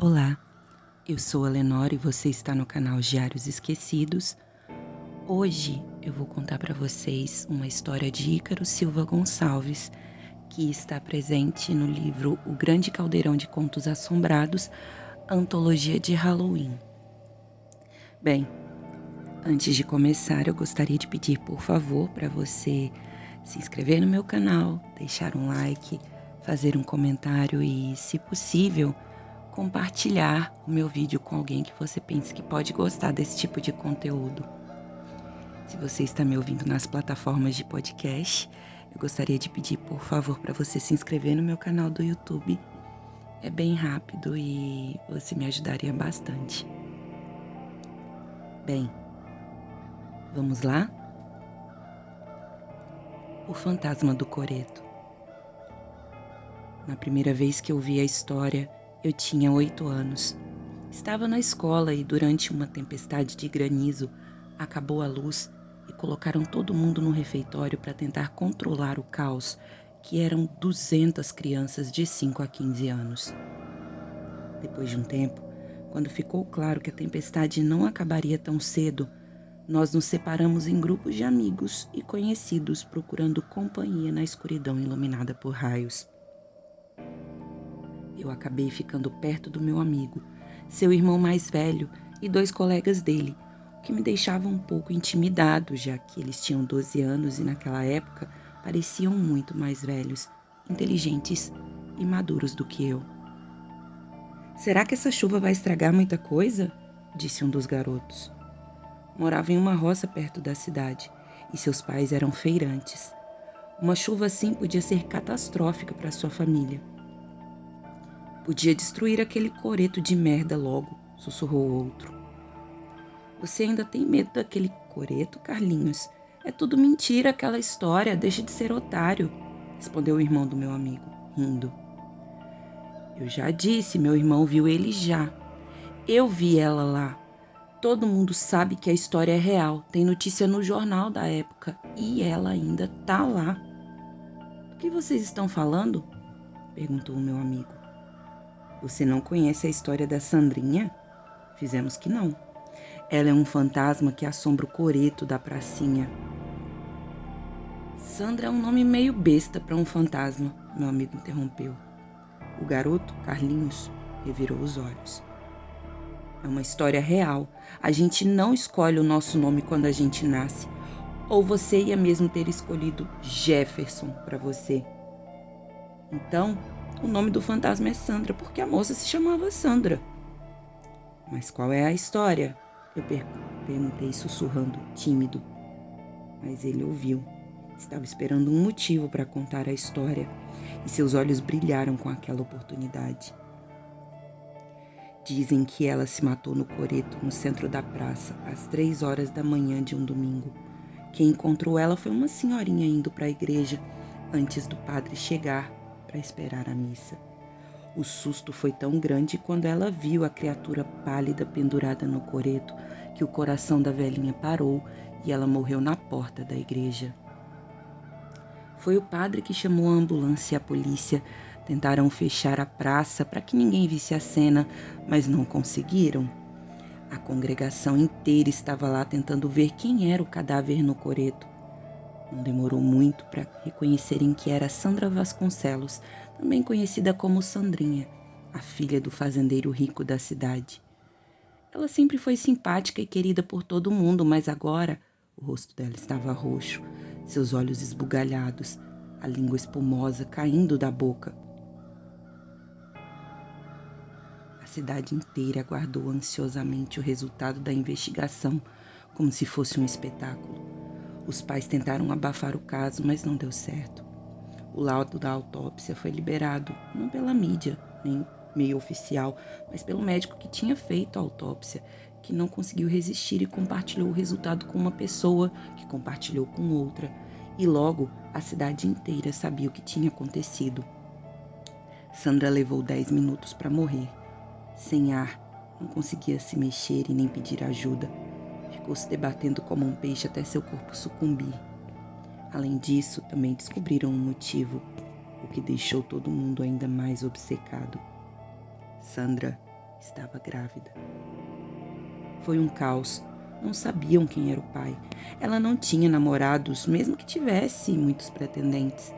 Olá, eu sou a Lenore e você está no canal Diários Esquecidos. Hoje eu vou contar para vocês uma história de Ícaro Silva Gonçalves, que está presente no livro O Grande Caldeirão de Contos Assombrados, Antologia de Halloween. Bem, antes de começar, eu gostaria de pedir, por favor, para você se inscrever no meu canal, deixar um like, fazer um comentário e, se possível, compartilhar o meu vídeo com alguém que você pense que pode gostar desse tipo de conteúdo. Se você está me ouvindo nas plataformas de podcast, eu gostaria de pedir, por favor, para você se inscrever no meu canal do YouTube. É bem rápido e você me ajudaria bastante. Bem, vamos lá? O Fantasma do Coreto. Na primeira vez que eu vi a história, eu tinha 8 anos. Estava na escola e durante uma tempestade de granizo, acabou a luz e colocaram todo mundo no refeitório para tentar controlar o caos, que eram 200 crianças de 5 a 15 anos. Depois de um tempo, quando ficou claro que a tempestade não acabaria tão cedo, nós nos separamos em grupos de amigos e conhecidos procurando companhia na escuridão iluminada por raios. Eu acabei ficando perto do meu amigo, seu irmão mais velho e 2 colegas dele, o que me deixava um pouco intimidado, já que eles tinham 12 anos e naquela época pareciam muito mais velhos, inteligentes e maduros do que eu. "Será que essa chuva vai estragar muita coisa?", disse um dos garotos. Morava em uma roça perto da cidade e seus pais eram feirantes. Uma chuva assim podia ser catastrófica para sua família. "Podia destruir aquele coreto de merda logo", sussurrou outro. "Você ainda tem medo daquele coreto, Carlinhos? É tudo mentira aquela história, deixa de ser otário", respondeu o irmão do meu amigo, rindo. "Eu já disse, meu irmão viu ele já. Eu vi ela lá. Todo mundo sabe que a história é real, tem notícia no jornal da época e ela ainda tá lá." "Do que vocês estão falando?", perguntou o meu amigo. "Você não conhece a história da Sandrinha?" Fizemos que não. "Ela é um fantasma que assombra o coreto da pracinha." "Sandra é um nome meio besta para um fantasma", meu amigo interrompeu. O garoto, Carlinhos, revirou os olhos. "É uma história real. A gente não escolhe o nosso nome quando a gente nasce. Ou você ia mesmo ter escolhido Jefferson para você." "Então, o nome do fantasma é Sandra, porque a moça se chamava Sandra." "Mas qual é a história?", eu perguntei sussurrando, tímido. Mas ele ouviu. Estava esperando um motivo para contar a história e seus olhos brilharam com aquela oportunidade. "Dizem que ela se matou no coreto, no centro da praça, às 3 horas da manhã de um domingo. Quem encontrou ela foi uma senhorinha indo para a igreja antes do padre chegar para esperar a missa. O susto foi tão grande quando ela viu a criatura pálida pendurada no coreto que o coração da velhinha parou e ela morreu na porta da igreja. Foi o padre que chamou a ambulância e a polícia. Tentaram fechar a praça para que ninguém visse a cena, mas não conseguiram. A congregação inteira estava lá tentando ver quem era o cadáver no coreto. Não demorou muito para reconhecerem que era Sandra Vasconcelos, também conhecida como Sandrinha, a filha do fazendeiro rico da cidade. Ela sempre foi simpática e querida por todo mundo, mas agora o rosto dela estava roxo, seus olhos esbugalhados, a língua espumosa caindo da boca. A cidade inteira aguardou ansiosamente o resultado da investigação, como se fosse um espetáculo. Os pais tentaram abafar o caso, mas não deu certo. O laudo da autópsia foi liberado, não pela mídia, nem meio oficial, mas pelo médico que tinha feito a autópsia, que não conseguiu resistir e compartilhou o resultado com uma pessoa, que compartilhou com outra, e logo a cidade inteira sabia o que tinha acontecido. Sandra levou 10 minutos para morrer. Sem ar, não conseguia se mexer e nem pedir ajuda. Ficou se debatendo como um peixe até seu corpo sucumbir. Além disso, também descobriram um motivo, o que deixou todo mundo ainda mais obcecado. Sandra Estava grávida. Foi um caos. Não sabiam quem era o pai. Ela não tinha namorados, mesmo que tivesse muitos pretendentes.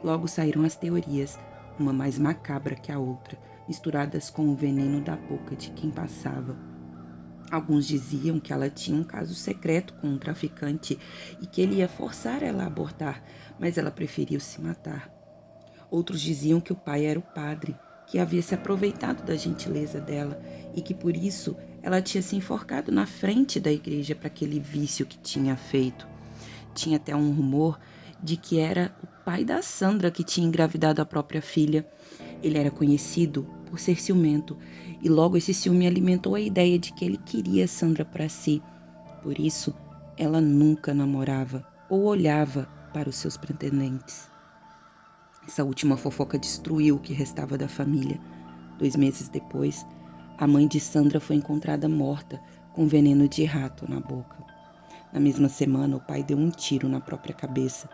Logo saíram as teorias, uma mais macabra que a outra, misturadas com o veneno da boca de quem passava. Alguns diziam que ela tinha um caso secreto com um traficante e que ele ia forçar ela a abortar, mas ela preferiu se matar. Outros diziam que o pai era o padre, que havia se aproveitado da gentileza dela e que por isso ela tinha se enforcado na frente da igreja para aquele vício que tinha feito. Tinha até um rumor de que era o pai da Sandra que tinha engravidado a própria filha. Ele era conhecido por ser ciumento e logo esse ciúme alimentou a ideia de que ele queria Sandra para si. Por isso, ela nunca namorava ou olhava para os seus pretendentes. Essa última fofoca destruiu o que restava da família. 2 meses depois, a mãe de Sandra foi encontrada morta com veneno de rato na boca. Na mesma semana, o pai deu um tiro na própria cabeça.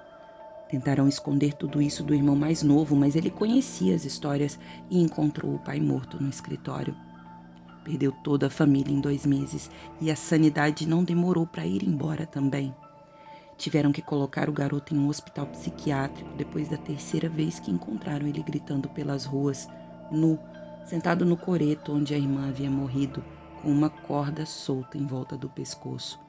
Tentaram esconder tudo isso do irmão mais novo, mas ele conhecia as histórias e encontrou o pai morto no escritório. Perdeu toda a família em 2 meses e a sanidade não demorou para ir embora também. Tiveram que colocar o garoto em um hospital psiquiátrico depois da 3ª vez que encontraram ele gritando pelas ruas, nu, sentado no coreto onde a irmã havia morrido, com uma corda solta em volta do pescoço.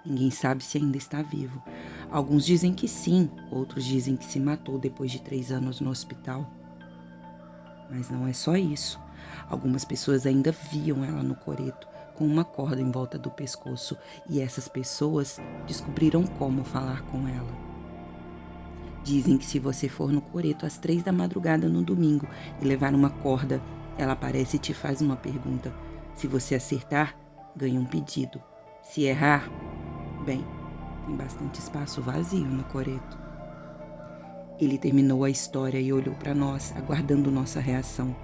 Ninguém sabe se ainda está vivo. Alguns dizem que sim, outros dizem que se matou depois de 3 anos no hospital. Mas não é só isso. Algumas pessoas ainda viam ela no coreto, com uma corda em volta do pescoço, e essas pessoas descobriram como falar com ela. Dizem que se você for no coreto às 3 da madrugada no domingo e levar uma corda, ela aparece e te faz uma pergunta. Se você acertar, ganha um pedido. Se errar, bem, tem bastante espaço vazio no coreto. Ele terminou a história e olhou para nós, aguardando nossa reação.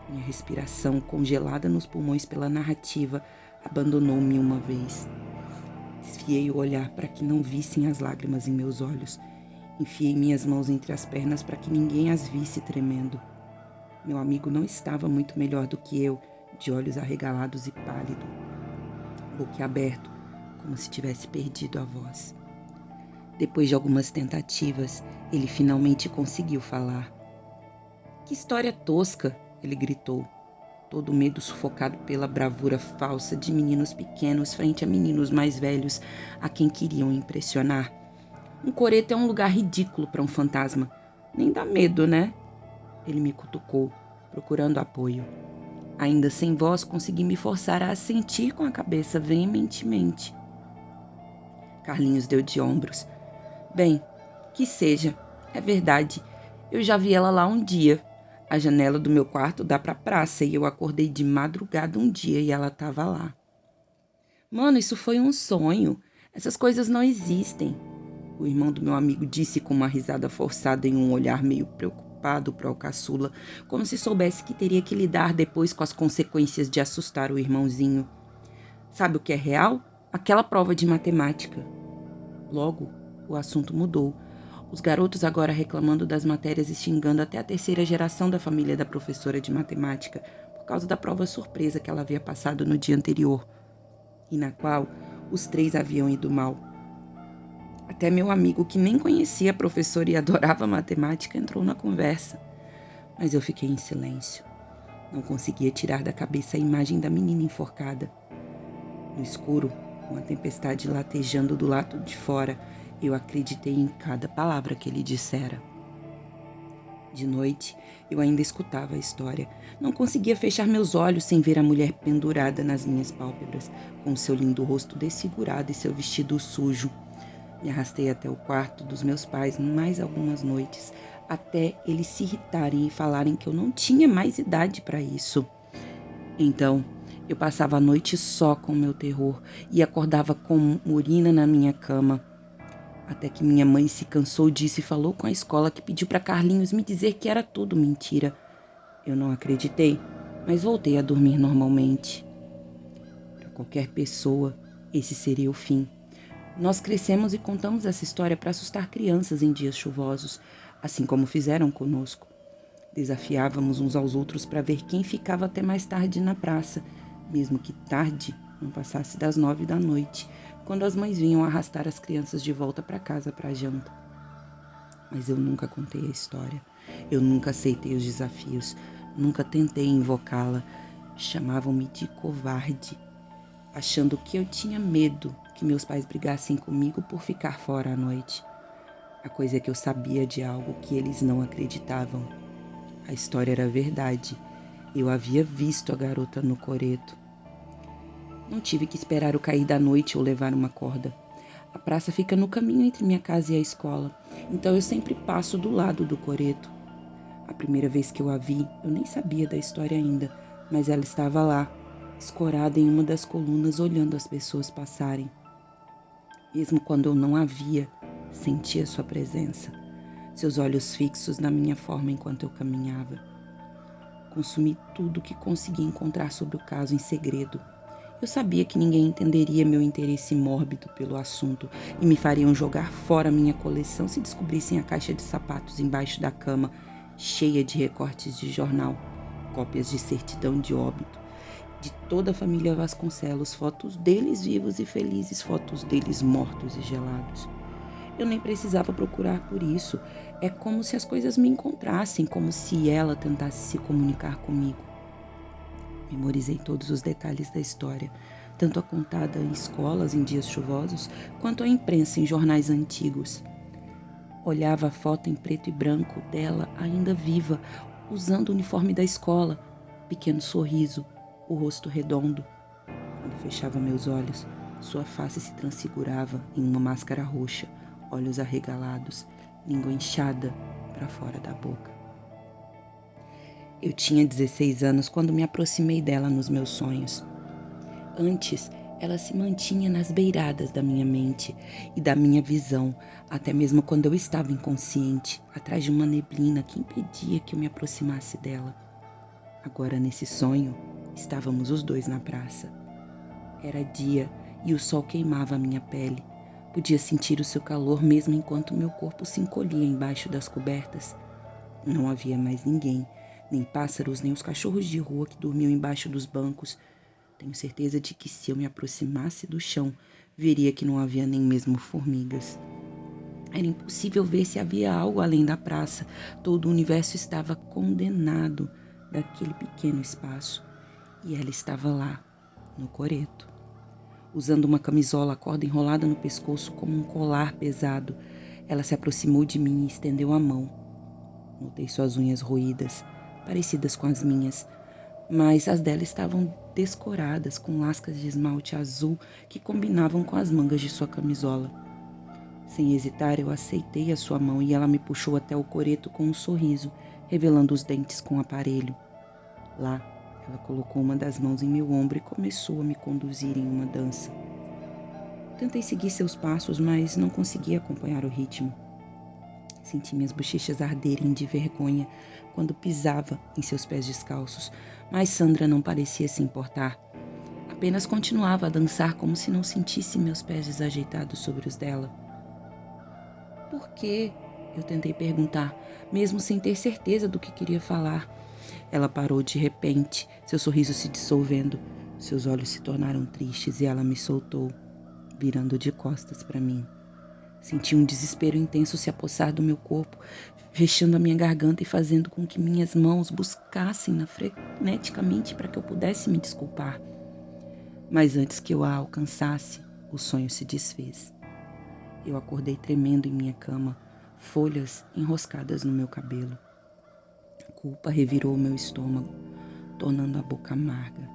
Minha respiração, congelada nos pulmões pela narrativa, abandonou-me uma vez. Desviei o olhar para que não vissem as lágrimas em meus olhos. Enfiei minhas mãos entre as pernas para que ninguém as visse tremendo. Meu amigo não estava muito melhor do que eu, de olhos arregalados e pálido, boquiaberto, como se tivesse perdido a voz. Depois de algumas tentativas, ele finalmente conseguiu falar. Que história tosca! Ele gritou, todo medo sufocado pela bravura falsa de meninos pequenos frente a meninos mais velhos a quem queriam impressionar. Um coreto é um lugar ridículo para um fantasma. Nem dá medo, né? Ele me cutucou, procurando apoio. Ainda sem voz, consegui me forçar a assentir com a cabeça veementemente. Carlinhos deu de ombros. Bem, que seja. É verdade. Eu já vi ela lá um dia. A janela do meu quarto dá para a praça e eu acordei de madrugada um dia e ela estava lá. Mano, isso foi um sonho. Essas coisas não existem. O irmão do meu amigo disse com uma risada forçada e um olhar meio preocupado para o caçula, como se soubesse que teria que lidar depois com as consequências de assustar o irmãozinho. Sabe o que é real? Aquela prova de matemática. Logo, o assunto mudou. Os garotos agora reclamando das matérias e xingando até a 3ª geração da família da professora de matemática, por causa da prova surpresa que ela havia passado no dia anterior, e na qual os 3 haviam ido mal. Até meu amigo, que nem conhecia a professora e adorava matemática, entrou na conversa. Mas eu fiquei em silêncio. Não conseguia tirar da cabeça a imagem da menina enforcada. No escuro, com a tempestade latejando do lado de fora, eu acreditei em cada palavra que ele dissera. De noite, eu ainda escutava a história. Não conseguia fechar meus olhos sem ver a mulher pendurada nas minhas pálpebras, com seu lindo rosto desfigurado e seu vestido sujo. Me arrastei até o quarto dos meus pais mais algumas noites, até eles se irritarem e falarem que eu não tinha mais idade para isso. Então, eu passava a noite só com meu terror e acordava com urina na minha cama. Até que minha mãe se cansou disso e falou com a escola que pediu para Carlinhos me dizer que era tudo mentira. Eu não acreditei, mas voltei a dormir normalmente. Para qualquer pessoa, esse seria o fim. Nós crescemos e contamos essa história para assustar crianças em dias chuvosos, assim como fizeram conosco. Desafiávamos uns aos outros para ver quem ficava até mais tarde na praça, mesmo que tarde não passasse das 9 da noite, quando as mães vinham arrastar as crianças de volta para casa para a janta. Mas eu nunca contei a história, eu nunca aceitei os desafios, nunca tentei invocá-la. Chamavam-me de covarde, achando que eu tinha medo que meus pais brigassem comigo por ficar fora à noite. A coisa é que eu sabia de algo que eles não acreditavam. A história era verdade. Eu havia visto a garota no coreto. Não tive que esperar o cair da noite ou levar uma corda. A praça fica no caminho entre minha casa e a escola, então eu sempre passo do lado do coreto. A primeira vez que eu a vi, eu nem sabia da história ainda, mas ela estava lá, escorada em uma das colunas, olhando as pessoas passarem. Mesmo quando eu não a via, sentia sua presença, seus olhos fixos na minha forma enquanto eu caminhava. Consumi tudo que consegui encontrar sobre o caso em segredo. Eu sabia que ninguém entenderia meu interesse mórbido pelo assunto e me fariam jogar fora minha coleção se descobrissem a caixa de sapatos embaixo da cama, cheia de recortes de jornal, cópias de certidão de óbito, de toda a família Vasconcelos, fotos deles vivos e felizes, fotos deles mortos e gelados. Eu nem precisava procurar por isso. É como se as coisas me encontrassem, como se ela tentasse se comunicar comigo. Memorizei todos os detalhes da história, tanto a contada em escolas em dias chuvosos, quanto a imprensa em jornais antigos. Olhava a foto em preto e branco dela, ainda viva, usando o uniforme da escola, pequeno sorriso, o rosto redondo. Quando fechava meus olhos, sua face se transfigurava em uma máscara roxa, olhos arregalados, língua inchada para fora da boca. Eu tinha 16 anos quando me aproximei dela nos meus sonhos. Antes, ela se mantinha nas beiradas da minha mente e da minha visão, até mesmo quando eu estava inconsciente, atrás de uma neblina que impedia que eu me aproximasse dela. Agora, nesse sonho, estávamos os dois na praça. Era dia e o sol queimava a minha pele. Podia sentir o seu calor mesmo enquanto meu corpo se encolhia embaixo das cobertas. Não havia mais ninguém, nem pássaros, nem os cachorros de rua que dormiam embaixo dos bancos. Tenho certeza de que se eu me aproximasse do chão, veria que não havia nem mesmo formigas. Era impossível ver se havia algo além da praça. Todo o universo estava condenado daquele pequeno espaço. E ela estava lá, no coreto, usando uma camisola, a corda enrolada no pescoço como um colar pesado. Ela se aproximou de mim e estendeu a mão. Notei suas unhas roídas, parecidas com as minhas, mas as dela estavam descoradas com lascas de esmalte azul que combinavam com as mangas de sua camisola. Sem hesitar, eu aceitei a sua mão e ela me puxou até o coreto com um sorriso, revelando os dentes com o aparelho. Lá, ela colocou uma das mãos em meu ombro e começou a me conduzir em uma dança. Tentei seguir seus passos, mas não conseguia acompanhar o ritmo. Senti minhas bochechas arderem de vergonha quando pisava em seus pés descalços, mas Sandra não parecia se importar. Apenas continuava a dançar como se não sentisse meus pés desajeitados sobre os dela. Por quê? Eu tentei perguntar, mesmo sem ter certeza do que queria falar. Ela parou de repente, seu sorriso se dissolvendo. Seus olhos se tornaram tristes e ela me soltou, virando de costas para mim. Senti um desespero intenso se apossar do meu corpo, fechando a minha garganta e fazendo com que minhas mãos buscassem freneticamente para que eu pudesse me desculpar. Mas antes que eu a alcançasse, o sonho se desfez. Eu acordei tremendo em minha cama, folhas enroscadas no meu cabelo. A culpa revirou o meu estômago, tornando a boca amarga.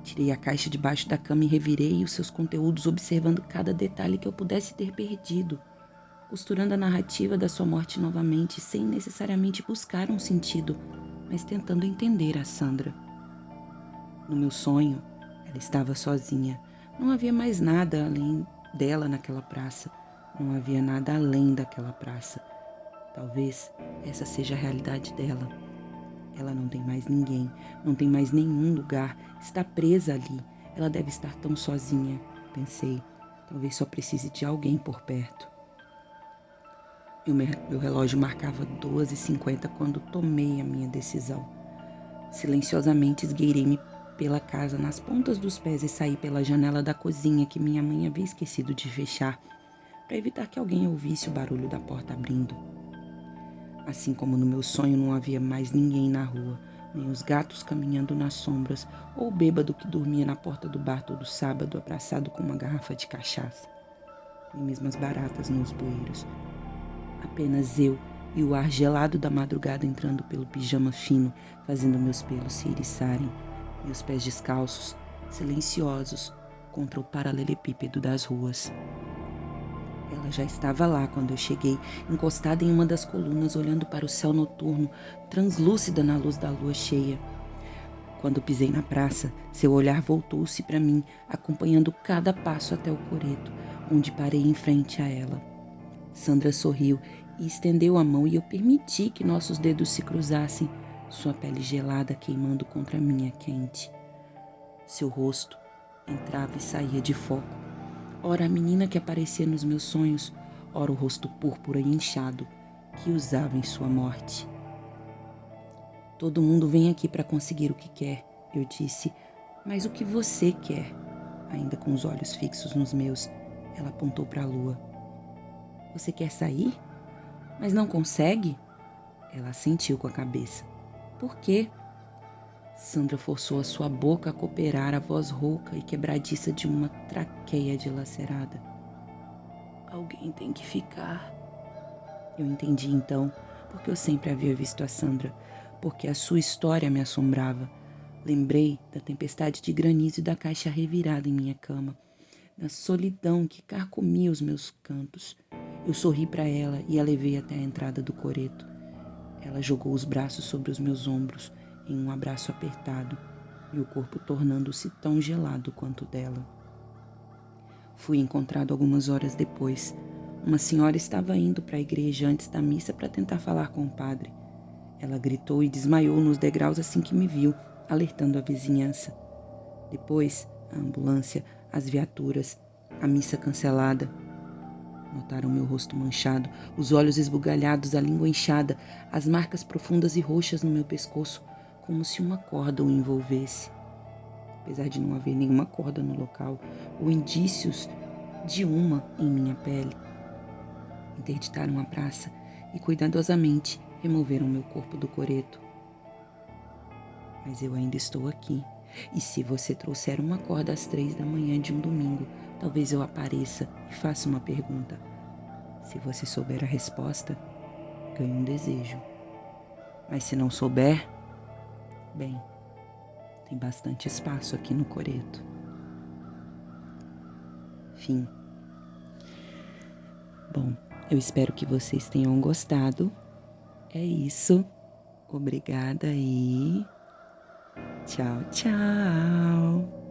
Tirei a caixa debaixo da cama e revirei os seus conteúdos, observando cada detalhe que eu pudesse ter perdido, costurando a narrativa da sua morte novamente, sem necessariamente buscar um sentido, mas tentando entender a Sandra. No meu sonho, ela estava sozinha. Não havia mais nada além dela naquela praça. Não havia nada além daquela praça. Talvez essa seja a realidade dela. Ela não tem mais ninguém, não tem mais nenhum lugar, está presa ali. Ela deve estar tão sozinha, pensei. Talvez só precise de alguém por perto. Meu relógio marcava 12h50 quando tomei a minha decisão. Silenciosamente esgueirei-me pela casa nas pontas dos pés e saí pela janela da cozinha que minha mãe havia esquecido de fechar, para evitar que alguém ouvisse o barulho da porta abrindo. Assim como no meu sonho não havia mais ninguém na rua, nem os gatos caminhando nas sombras, ou o bêbado que dormia na porta do bar todo sábado abraçado com uma garrafa de cachaça, nem mesmo as baratas nos bueiros. Apenas eu e o ar gelado da madrugada entrando pelo pijama fino, fazendo meus pelos se eriçarem, meus pés descalços, silenciosos, contra o paralelepípedo das ruas. Ela já estava lá quando eu cheguei, encostada em uma das colunas, olhando para o céu noturno, translúcida na luz da lua cheia. Quando pisei na praça, seu olhar voltou-se para mim, acompanhando cada passo até o coreto, onde parei em frente a ela. Sandra sorriu e estendeu a mão e eu permiti que nossos dedos se cruzassem, sua pele gelada queimando contra a minha quente. Seu rosto entrava e saía de foco. Ora a menina que aparecia nos meus sonhos, ora o rosto púrpura e inchado que usava em sua morte. Todo mundo vem aqui para conseguir o que quer, eu disse, mas o que você quer? Ainda com os olhos fixos nos meus, ela apontou para a lua. Você quer sair? Mas não consegue? Ela assentiu com a cabeça. Por quê? Sandra forçou a sua boca a cooperar a voz rouca e quebradiça de uma traqueia dilacerada. Alguém tem que ficar. Eu entendi então, porque eu sempre havia visto a Sandra, porque a sua história me assombrava. Lembrei da tempestade de granizo e da caixa revirada em minha cama, da solidão que carcomia os meus cantos. Eu sorri para ela e a levei até a entrada do coreto. Ela jogou os braços sobre os meus ombros, em um abraço apertado, meu corpo tornando-se tão gelado quanto o dela. Fui encontrado algumas horas depois. Uma senhora estava indo para a igreja antes da missa para tentar falar com o padre. Ela gritou e desmaiou nos degraus assim que me viu, alertando a vizinhança. Depois, a ambulância, as viaturas, a missa cancelada. Notaram meu rosto manchado, os olhos esbugalhados, a língua inchada, as marcas profundas e roxas no meu pescoço, como se uma corda o envolvesse. Apesar de não haver nenhuma corda no local, ou indícios de uma em minha pele. Interditaram a praça e cuidadosamente removeram meu corpo do coreto. Mas eu ainda estou aqui. E se você trouxer uma corda às 3 da manhã de um domingo, talvez eu apareça e faça uma pergunta. Se você souber a resposta, ganhe um desejo. Mas se não souber, bem, tem bastante espaço aqui no coreto. Fim. Bom, eu espero que vocês tenham gostado. É isso. Obrigada e tchau, tchau.